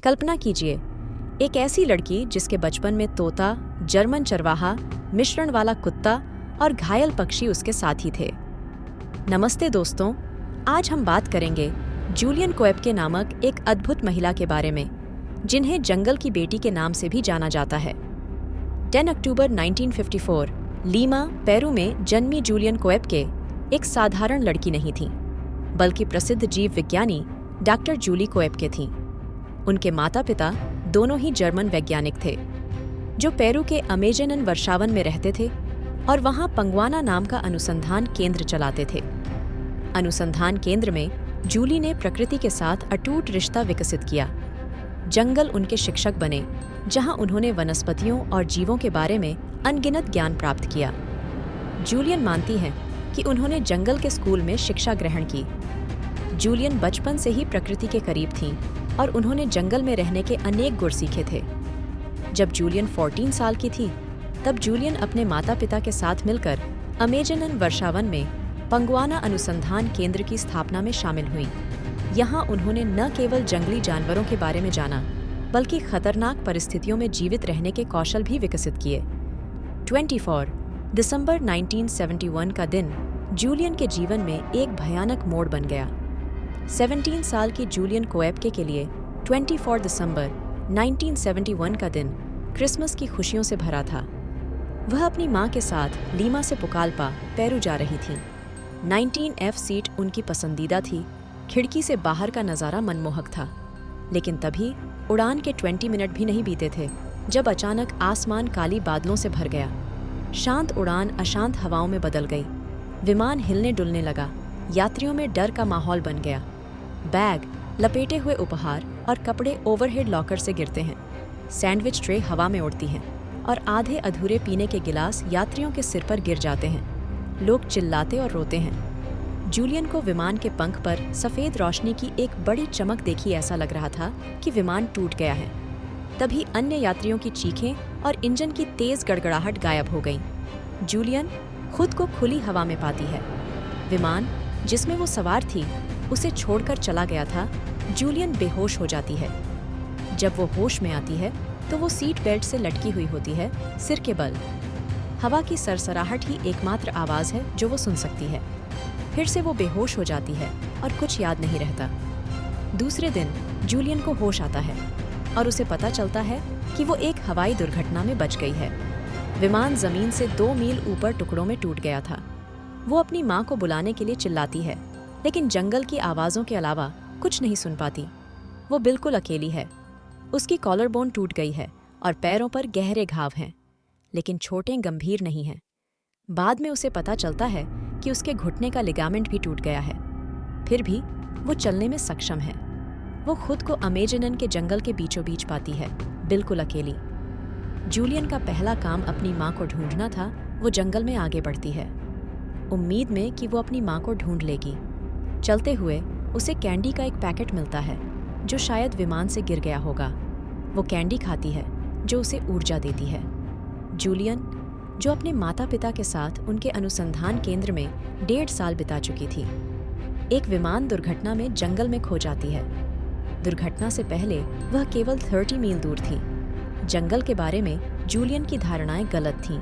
कल्पना कीजिए, एक ऐसी लड़की जिसके बचपन में तोता, जर्मन चरवाहा, मिश्रण वाला कुत्ता और घायल पक्षी उसके साथी थे। नमस्ते दोस्तों, आज हम बात करेंगे जूलियन कोएप्के नामक एक अद्भुत महिला के बारे में, जिन्हें जंगल की बेटी के नाम से भी जाना जाता है। 10 अक्टूबर 1954 लीमा, पेरू में जन्मी जूलियन कोएप्के एक साधारण लड़की नहीं थी, बल्कि प्रसिद्ध जीव विज्ञानी डॉक्टर जूली कोएप्के थीं। उनके माता पिता दोनों ही जर्मन वैज्ञानिक थे, जो पेरू के अमेजनन वर्षावन में रहते थे और वहां पंगवाना नाम का अनुसंधान केंद्र चलाते थे। अनुसंधान केंद्र में जूली ने प्रकृति के साथ अटूट रिश्ता विकसित किया। जंगल उनके शिक्षक बने, जहां उन्होंने वनस्पतियों और जीवों के बारे में अनगिनत ज्ञान प्राप्त किया। जूलियन मानती हैं कि उन्होंने जंगल के स्कूल में शिक्षा ग्रहण की। जूलियन बचपन से ही प्रकृति के करीब थीं और उन्होंने जंगल में रहने के अनेक गुर सीखे थे। जब जूलियन 14 साल की थी, तब जूलियन अपने माता पिता के साथ मिलकर अमेजनन वर्षावन में पंगवाना अनुसंधान केंद्र की स्थापना में शामिल हुईं। यहाँ उन्होंने न केवल जंगली जानवरों के बारे में जाना, बल्कि खतरनाक परिस्थितियों में जीवित रहने के कौशल भी विकसित किए। 24 दिसंबर 1971 का दिन जूलियन के जीवन में एक भयानक मोड़ बन गया। 17 साल की जूलियन कोएप्के के लिए 24 दिसंबर 1971 का दिन क्रिसमस की खुशियों से भरा था। वह अपनी मां के साथ लीमा से पुकाल्पा, पेरू जा रही थीं। 19F सीट उनकी पसंदीदा थी। खिड़की से बाहर का नज़ारा मनमोहक था। लेकिन तभी उड़ान के 20 मिनट भी नहीं बीते थे जब अचानक आसमान काली बादलों से भर गया। शांत उड़ान अशांत हवाओं में बदल गई। विमान हिलने डुलने लगा। यात्रियों में डर का माहौल बन गया। बैग, लपेटे हुए उपहार और कपड़े ओवरहेड लॉकर से गिरते हैं। सैंडविच ट्रे हवा में उड़ती हैं और आधे अधूरे पीने के गिलास यात्रियों के सिर पर गिर जाते हैं। लोग चिल्लाते और रोते हैं। जूलियन को विमान के पंख पर सफ़ेद रोशनी की एक बड़ी चमक देखी ऐसा लग रहा था कि विमान टूट गया है। तभी अन्य यात्रियों की चीखें और इंजन की तेज़ गड़गड़ाहट गायब हो गईं। जूलियन खुद को खुली हवा में पाती है। विमान जिसमें वो सवार थी उसे छोड़कर चला गया था। जूलियन बेहोश हो जाती है। जब वो होश में आती है तो वो सीट बेल्ट से लटकी हुई होती है, सिर के बल। हवा की सरसराहट ही एकमात्र आवाज़ है जो वो सुन सकती है। फिर से वो बेहोश हो जाती है और कुछ याद नहीं रहता। दूसरे दिन जूलियन को होश आता है और उसे पता चलता है कि वो एक हवाई दुर्घटना में बच गई है। विमान ज़मीन से 2 मील ऊपर टुकड़ों में टूट गया था। वो अपनी माँ को बुलाने के लिए चिल्लाती है, लेकिन जंगल की आवाज़ों के अलावा कुछ नहीं सुन पाती। वो बिल्कुल अकेली है। उसकी कॉलर बोन टूट गई है और पैरों पर गहरे घाव हैं, लेकिन चोटें गंभीर नहीं हैं। बाद में उसे पता चलता है कि उसके घुटने का लिगामेंट भी टूट गया है। फिर भी वो चलने में सक्षम है। वो खुद को अमेजनन के जंगल के बीचों बीच पाती है, बिल्कुल अकेली। जूलियन का पहला काम अपनी माँ को ढूंढना था। वो जंगल में आगे बढ़ती है, उम्मीद में कि वो अपनी माँ को ढूंढ लेगी। चलते हुए उसे कैंडी का एक पैकेट मिलता है, जो शायद विमान से गिर गया होगा। वो कैंडी खाती है, जो उसे ऊर्जा देती है। जूलियन, जो अपने माता पिता के साथ उनके अनुसंधान केंद्र में 1.5 साल बिता चुकी थी, एक विमान दुर्घटना में जंगल में खो जाती है। दुर्घटना से पहले वह केवल 30 मील दूर थी। जंगल के बारे में जूलियन की धारणाएं गलत थीं।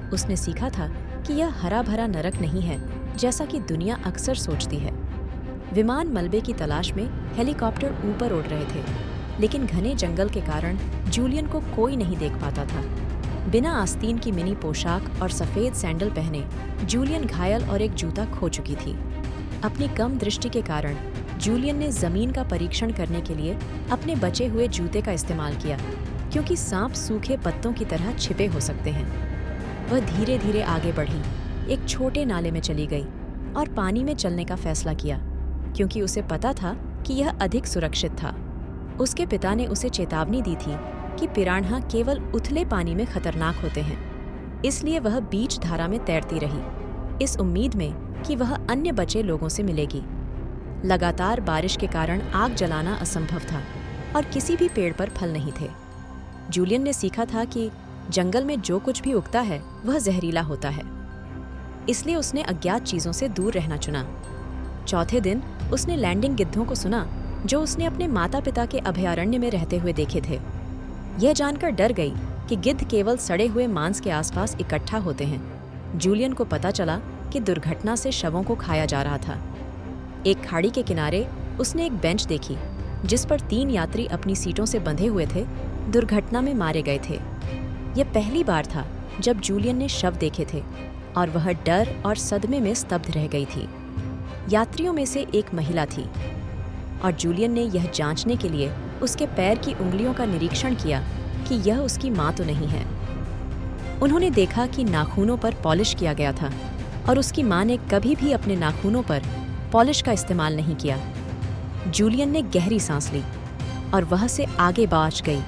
उसने सीखा था कि यह हरा भरा नरक नहीं है, जैसा कि दुनिया अक्सर सोचती है। विमान मलबे की तलाश में हेलीकॉप्टर ऊपर उड़ रहे थे, लेकिन घने जंगल के कारण जूलियन को कोई नहीं देख पाता था। बिना आस्तीन की मिनी पोशाक और सफ़ेद सैंडल पहने जूलियन घायल और एक जूता खो चुकी थी। अपनी कम दृष्टि के कारण जूलियन ने ज़मीन का परीक्षण करने के लिए अपने बचे हुए जूते का इस्तेमाल किया, क्योंकि सांप सूखे पत्तों की तरह छिपे हो सकते हैं। वह धीरे धीरे आगे बढ़ी, एक छोटे नाले में चली गई और पानी में चलने का फैसला किया, क्योंकि उसे पता था कि यह अधिक सुरक्षित था। उसके पिता ने उसे चेतावनी दी थी कि पिरान्हा केवल उथले पानी में खतरनाक होते हैं, इसलिए वह बीच धारा में तैरती रही, इस उम्मीद में कि वह अन्य बचे लोगों से मिलेगी। लगातार बारिश के कारण आग जलाना असंभव था और किसी भी पेड़ पर फल नहीं थे। जूलियन ने सीखा था कि जंगल में जो कुछ भी उगता है वह जहरीला होता है, इसलिए उसने अज्ञात चीज़ों से दूर रहना चुना। चौथे दिन उसने लैंडिंग गिद्धों को सुना जो उसने अपने माता पिता के अभयारण्य में रहते हुए देखे थे। यह जानकर डर गई कि गिद्ध केवल सड़े हुए मांस के आसपास इकट्ठा होते हैं। जूलियन को पता चला कि दुर्घटना से शवों को खाया जा रहा था। एक खाड़ी के किनारे उसने एक बेंच देखी जिस पर 3 यात्री अपनी सीटों से बंधे हुए थे, दुर्घटना में मारे गए थे। यह पहली बार था जब जूलियन ने शव देखे थे और वह डर और सदमे में स्तब्ध रह गई थी। यात्रियों में से एक महिला थी और जूलियन ने यह जांचने के लिए उसके पैर की उंगलियों का निरीक्षण किया कि यह उसकी मां तो नहीं है। उन्होंने देखा कि नाखूनों पर पॉलिश किया गया था और उसकी मां ने कभी भी अपने नाखूनों पर पॉलिश का इस्तेमाल नहीं किया। जूलियन ने गहरी सांस ली और वह से आगे बढ़ गई।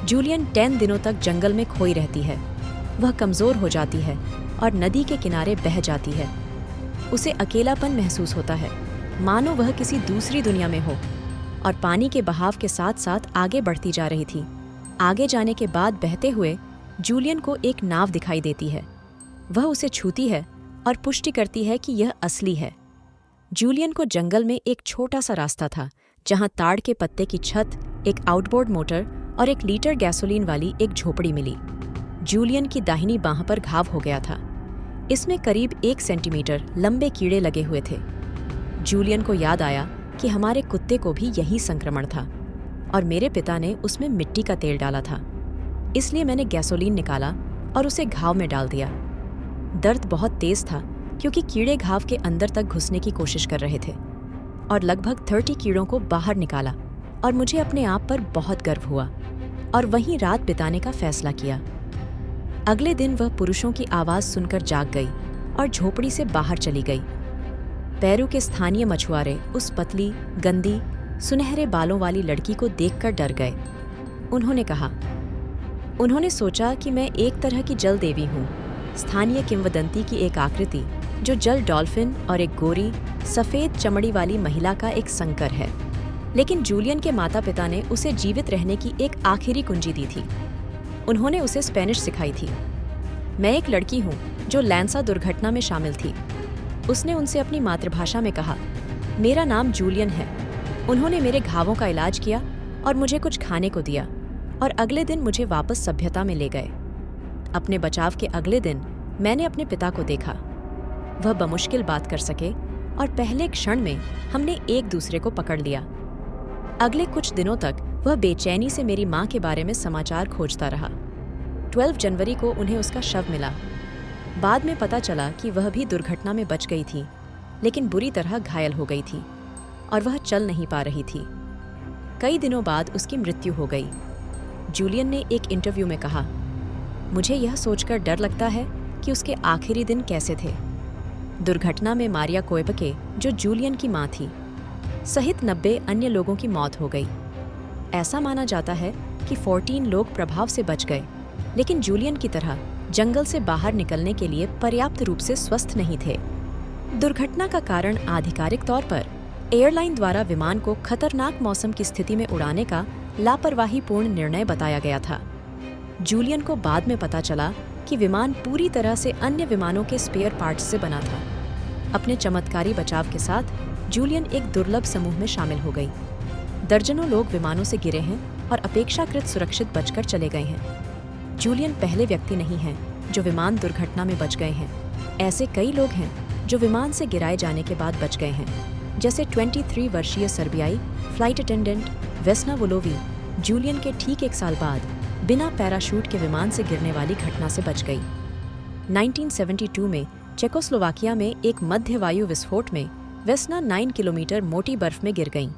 जूलियन 10 दिनों तक जंगल में खोई रहती है। वह कमज़ोर हो जाती है और नदी के किनारे बह जाती है। उसे अकेलापन महसूस होता है, मानो वह किसी दूसरी दुनिया में हो, और पानी के बहाव के साथ साथ आगे बढ़ती जा रही थी। आगे जाने के बाद बहते हुए जूलियन को एक नाव दिखाई देती है। वह उसे छूती है और पुष्टि करती है कि यह असली है। जूलियन को जंगल में एक छोटा सा रास्ता था जहां ताड़ के पत्ते की छत, एक आउटबोर्ड मोटर और 1 लीटर गैसोलीन वाली एक झोपड़ी मिली। जूलियन की दाहिनी बांह पर घाव हो गया था। इसमें करीब 1 सेंटीमीटर लंबे कीड़े लगे हुए थे। जूलियन को याद आया कि हमारे कुत्ते को भी यही संक्रमण था और मेरे पिता ने उसमें मिट्टी का तेल डाला था। इसलिए मैंने गैसोलीन निकाला और उसे घाव में डाल दिया। दर्द बहुत तेज था क्योंकि कीड़े घाव के अंदर तक घुसने की कोशिश कर रहे थे, और लगभग 30 कीड़ों को बाहर निकाला और मुझे अपने आप पर बहुत गर्व हुआ और वहीं रात बिताने का फैसला किया। अगले दिन वह पुरुषों की आवाज़ सुनकर जाग गई और झोपड़ी से बाहर चली गई। पेरू के स्थानीय मछुआरे उस पतली, गंदी, सुनहरे बालों वाली लड़की को देखकर डर गए। उन्होंने सोचा कि मैं एक तरह की जल देवी हूँ, स्थानीय किंवदंती की एक आकृति जो जल डॉल्फिन और एक गोरी, सफ़ेद चमड़ी वाली महिला का एक संकर है। लेकिन जूलियन के माता पिता ने उसे जीवित रहने की एक आखिरी कुंजी दी थी। उन्होंने उसे स्पेनिश सिखाई थी। मैं एक लड़की हूँ जो लैंसा दुर्घटना में शामिल थी। उसने उनसे अपनी मातृभाषा में कहा, मेरा नाम जूलियन है। उन्होंने मेरे घावों का इलाज किया और मुझे कुछ खाने को दिया और अगले दिन मुझे वापस सभ्यता में ले गए। अपने बचाव के अगले दिन मैंने अपने पिता को देखा। वह बमुश्किल बात कर सके और पहले क्षण में हमने एक दूसरे को पकड़ लिया। अगले कुछ दिनों तक वह बेचैनी से मेरी माँ के बारे में समाचार खोजता रहा। 12 जनवरी को उन्हें उसका शव मिला। बाद में पता चला कि वह भी दुर्घटना में बच गई थी, लेकिन बुरी तरह घायल हो गई थी और वह चल नहीं पा रही थी। कई दिनों बाद उसकी मृत्यु हो गई। जूलियन ने एक इंटरव्यू में कहा, मुझे यह सोचकर डर लगता है कि उसके आखिरी दिन कैसे थे। दुर्घटना में मारिया कोएपके, जो जूलियन की मां थी, सहित 90 अन्य लोगों की मौत हो गई। ऐसा माना जाता है कि 14 लोग प्रभाव से बच गए, लेकिन जूलियन की तरह जंगल से बाहर निकलने के लिए पर्याप्त रूप से स्वस्थ नहीं थे। दुर्घटना का कारण आधिकारिक तौर पर एयरलाइन द्वारा विमान को खतरनाक मौसम की स्थिति में उड़ाने का लापरवाहीपूर्ण निर्णय बताया गया था। जूलियन को बाद में पता चला कि विमान पूरी तरह से अन्य विमानों के स्पेयर पार्ट्स से बना था। अपने चमत्कारी बचाव के साथ जूलियन एक दुर्लभ समूह में शामिल हो गई। दर्जनों लोग विमानों से गिरे हैं और अपेक्षाकृत सुरक्षित बचकर चले गए हैं। जूलियन पहले व्यक्ति नहीं हैं जो विमान दुर्घटना में बच गए हैं। ऐसे कई लोग हैं जो विमान से गिराए जाने के बाद बच गए हैं, जैसे 23 वर्षीय सर्बियाई फ्लाइट अटेंडेंट वेस्ना वोलोवी जूलियन के ठीक 1 साल बाद बिना पैराशूट के विमान से गिरने वाली घटना से बच गई। 1972 में चेकोस्लोवाकिया में एक मध्य वायु विस्फोट में वेस्ना 9 किलोमीटर मोटी बर्फ में गिर गईं।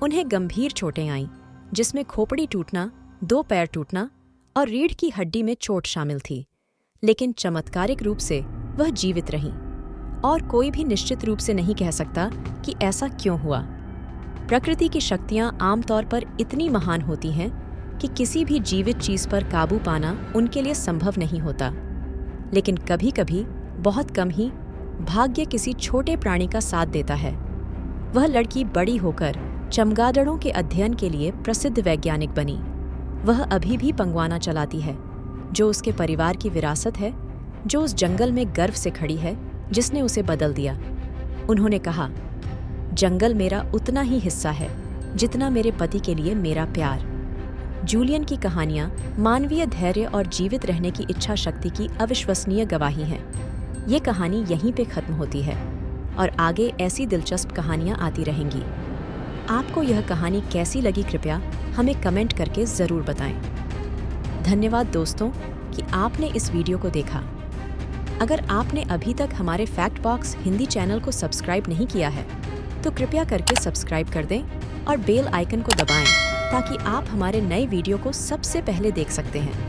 उन्हें गंभीर चोटें आईं, जिसमें खोपड़ी टूटना, 2 पैर टूटना और रीढ़ की हड्डी में चोट शामिल थी। लेकिन चमत्कारिक रूप से वह जीवित रहीं और कोई भी निश्चित रूप से नहीं कह सकता कि ऐसा क्यों हुआ। प्रकृति की शक्तियाँ आमतौर पर इतनी महान होती हैं कि किसी भी जीवित चीज़ पर काबू पाना उनके लिए संभव नहीं होता। लेकिन कभी-कभी, बहुत कम ही, भाग्य किसी छोटे प्राणी का साथ देता है। वह लड़की बड़ी होकर चमगादड़ों के अध्ययन के लिए प्रसिद्ध वैज्ञानिक बनी। वह अभी भी पंगवाना चलाती है, जो उसके परिवार की विरासत है, जो उस जंगल में गर्व से खड़ी है जिसने उसे बदल दिया। उन्होंने कहा, जंगल मेरा उतना ही हिस्सा है जितना मेरे पति के लिए मेरा प्यार। जूलियन की कहानियाँ मानवीय धैर्य और जीवित रहने की इच्छा शक्ति की अविश्वसनीय गवाही हैं। ये कहानी यहीं पे खत्म होती है और आगे ऐसी दिलचस्प कहानियाँ आती रहेंगी। आपको यह कहानी कैसी लगी, कृपया हमें कमेंट करके ज़रूर बताएं। धन्यवाद दोस्तों कि आपने इस वीडियो को देखा। अगर आपने अभी तक हमारे फैक्ट बॉक्स हिंदी चैनल को सब्सक्राइब नहीं किया है तो कृपया करके सब्सक्राइब कर दें और बेल आइकन को दबाएं ताकि आप हमारे नए वीडियो को सबसे पहले देख सकते हैं।